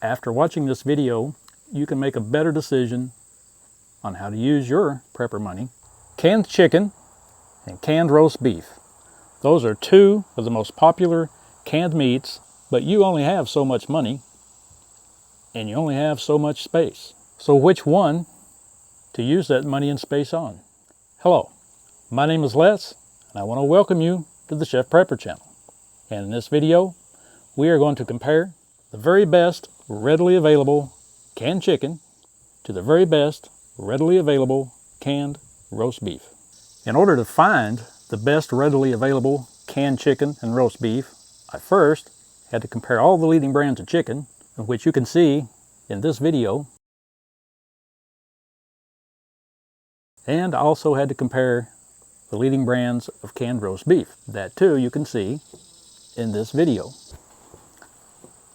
after watching this video, you can make a better decision on how to use your prepper money. Canned chicken and canned roast beef. Those are two of the most popular canned meats, but you only have so much money and you only have so much space. So which one to use that money and space on? Hello, my name is Les, and I want to welcome you to the Cheffprepper channel. And in this video, we are going to compare the very best readily available canned chicken to the very best readily available canned roast beef. In order to find the best readily available canned chicken and roast beef, I first had to compare all the leading brands of chicken, which you can see in this video. And I also had to compare the leading brands of canned roast beef. That too you can see in this video.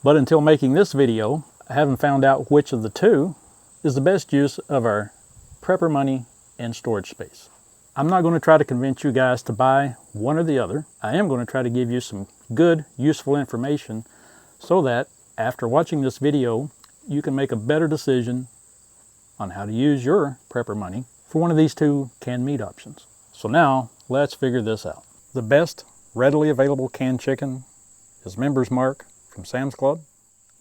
But until making this video, I haven't found out which of the two is the best use of our prepper money and storage space. I'm not going to try to convince you guys to buy one or the other. I am going to try to give you some good, useful information so that after watching this video, you can make a better decision on how to use your prepper money for one of these two canned meat options. So now, let's figure this out. The best readily available canned chicken is Member's Mark from Sam's Club.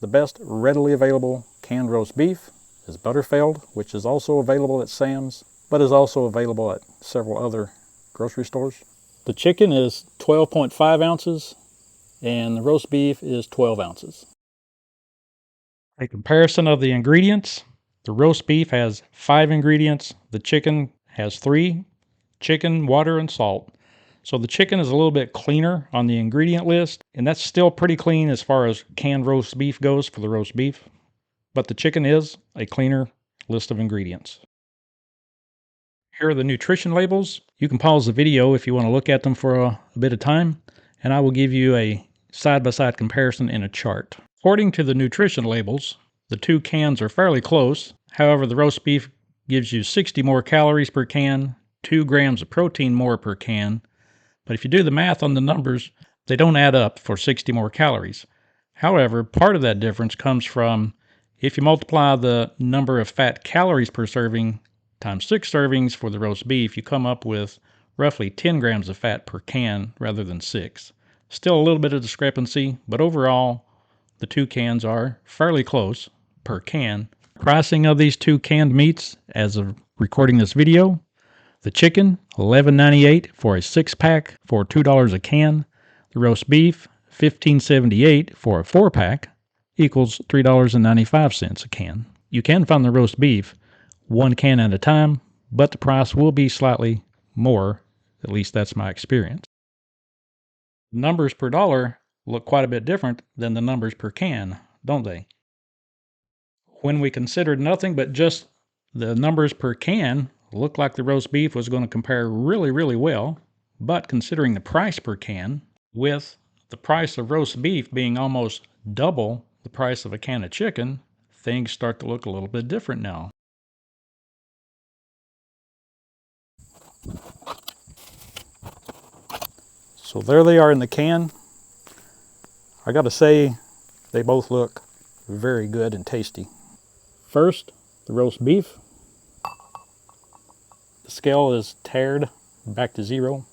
The best readily available canned roast beef is Butterfeld, which is also available at Sam's, but is also available at several other grocery stores. The chicken is 12.5 ounces, and the roast beef is 12 ounces. A comparison of the ingredients. The roast beef has 5 ingredients. The chicken has 3: chicken, water, and salt. So the chicken is a little bit cleaner on the ingredient list, and that's still pretty clean as far as canned roast beef goes for the roast beef. But the chicken is a cleaner list of ingredients. Here are the nutrition labels. You can pause the video if you want to look at them for a bit of time, and I will give you a side-by-side comparison in a chart. According to the nutrition labels, the two cans are fairly close. However, the roast beef gives you 60 more calories per can, 2 grams of protein more per can. But if you do the math on the numbers, they don't add up for 60 more calories. However, part of that difference comes from if you multiply the number of fat calories per serving times 6 servings for the roast beef, you come up with roughly 10 grams of fat per can rather than 6. Still a little bit of discrepancy, but overall, the two cans are fairly close per can. Pricing of these two canned meats as of recording this video: the chicken, $11.98 for a 6-pack for $2 a can. The roast beef, $15.78 for a 4-pack, equals $3.95 a can. You can find the roast beef 1 can at a time, but the price will be slightly more. At least that's my experience. Numbers per dollar look quite a bit different than the numbers per can, don't they? When we considered nothing but just the numbers per can, looked like the roast beef was going to compare really, really well. But considering the price per can, with the price of roast beef being almost double the price of a can of chicken, things start to look a little bit different now. So there they are in the can. I gotta say, they both look very good and tasty. First, the roast beef. The scale is tared back to 0.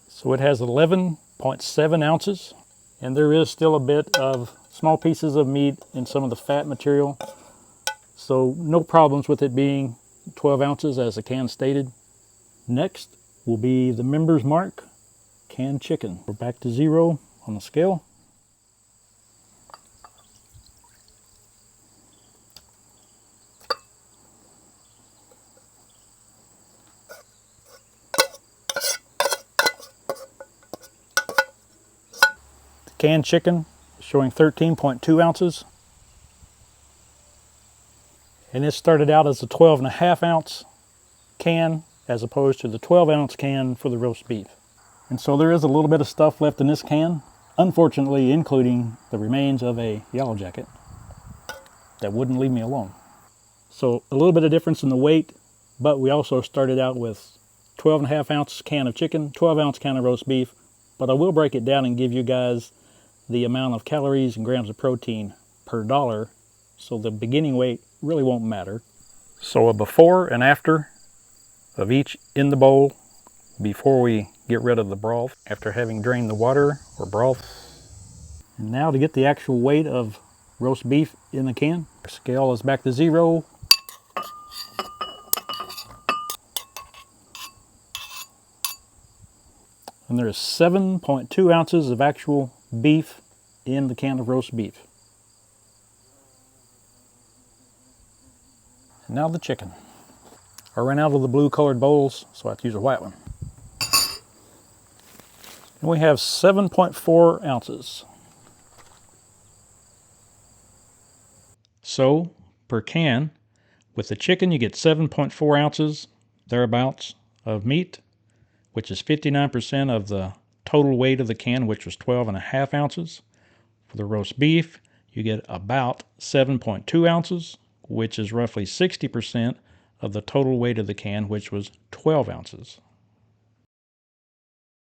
So it has 11.7 ounces, and there is still a bit of small pieces of meat in some of the fat material. So no problems with it being 12 ounces as the can stated. Next will be the Member's Mark canned chicken. We're back to 0 on the scale. The canned chicken is showing 13.2 ounces. And it started out as a 12.5 ounce can as opposed to the 12 ounce can for the roast beef. And so there is a little bit of stuff left in this can, unfortunately including the remains of a yellow jacket that wouldn't leave me alone. So a little bit of difference in the weight, but we also started out with 12.5 ounce can of chicken, 12 ounce can of roast beef, but I will break it down and give you guys the amount of calories and grams of protein per dollar, so the beginning weight really won't matter. So a before and after of each in the bowl before we get rid of the broth after having drained the water or broth. And now to get the actual weight of roast beef in the can. Our scale is back to 0. And there's 7.2 ounces of actual beef in the can of roast beef. And now the chicken. I ran out of the blue colored bowls, so I have to use a white one. And we have 7.4 ounces. So, per can, with the chicken you get 7.4 ounces, thereabouts, of meat, which is 59% of the total weight of the can, which was 12.5 ounces. For the roast beef, you get about 7.2 ounces, which is roughly 60% of the total weight of the can, which was 12 ounces.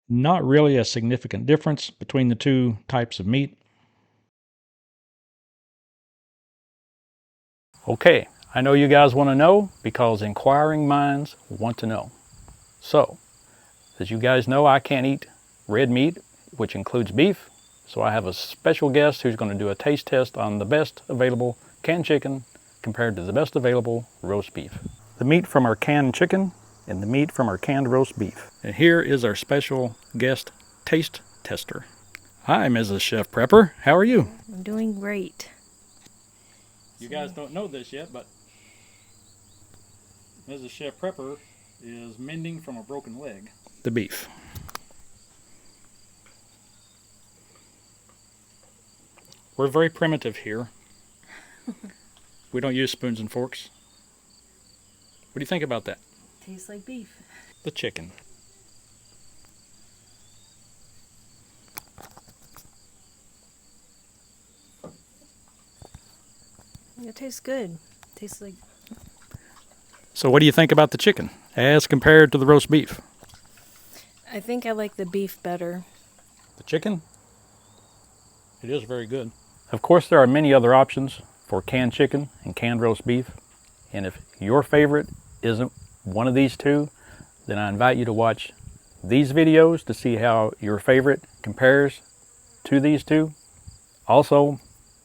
Not really a significant difference between the two types of meat. Okay, I know you guys want to know because inquiring minds want to know. So, as you guys know, I can't eat red meat, which includes beef. So I have a special guest who's going to do a taste test on the best available canned chicken compared to the best available roast beef. The meat from our canned chicken and the meat from our canned roast beef. And here is our special guest taste tester. Hi, Mrs. Cheffprepper. How are you? I'm doing great. You guys don't know this yet, but Mrs. Cheffprepper is mending from a broken leg the beef. We're very primitive here. We don't use spoons and forks. What do you think about that? Tastes like beef. The chicken. It tastes good. Tastes like... So what do you think about the chicken as compared to the roast beef? I think I like the beef better. The chicken? It is very good. Of course, there are many other options for canned chicken and canned roast beef. And if your favorite isn't one of these two, then I invite you to watch these videos to see how your favorite compares to these two. Also,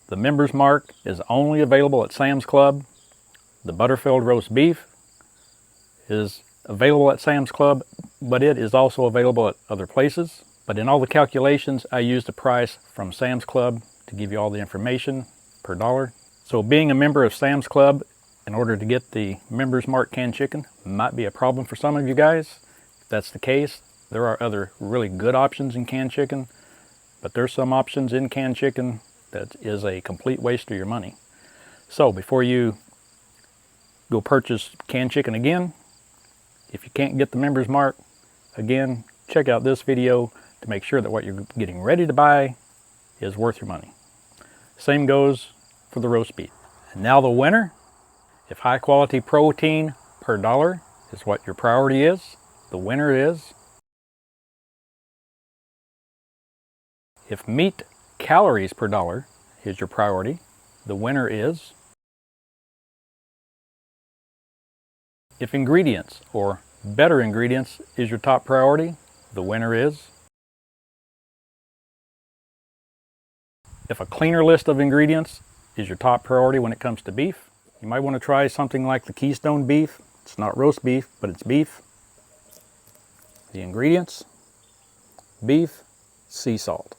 the Members Mark is only available at Sam's Club. The Butterfield roast beef is available at Sam's Club, but it is also available at other places. But in all the calculations, I used the price from Sam's Club to give you all the information per dollar. So being a member of Sam's Club in order to get the Members Mark canned chicken might be a problem for some of you guys. If that's the case, there are other really good options in canned chicken, but there's some options in canned chicken that is a complete waste of your money. So before you go purchase canned chicken again, if you can't get the Members Mark, again, check out this video to make sure that what you're getting ready to buy is worth your money. Same goes for the roast beef. And now the winner. If high quality protein per dollar is what your priority is, the winner is. If meat calories per dollar is your priority, the winner is. If ingredients or better ingredients is your top priority, the winner is. If a cleaner list of ingredients is your top priority when it comes to beef, you might want to try something like the Keystone beef. It's not roast beef, but it's beef. The ingredients: beef, sea salt.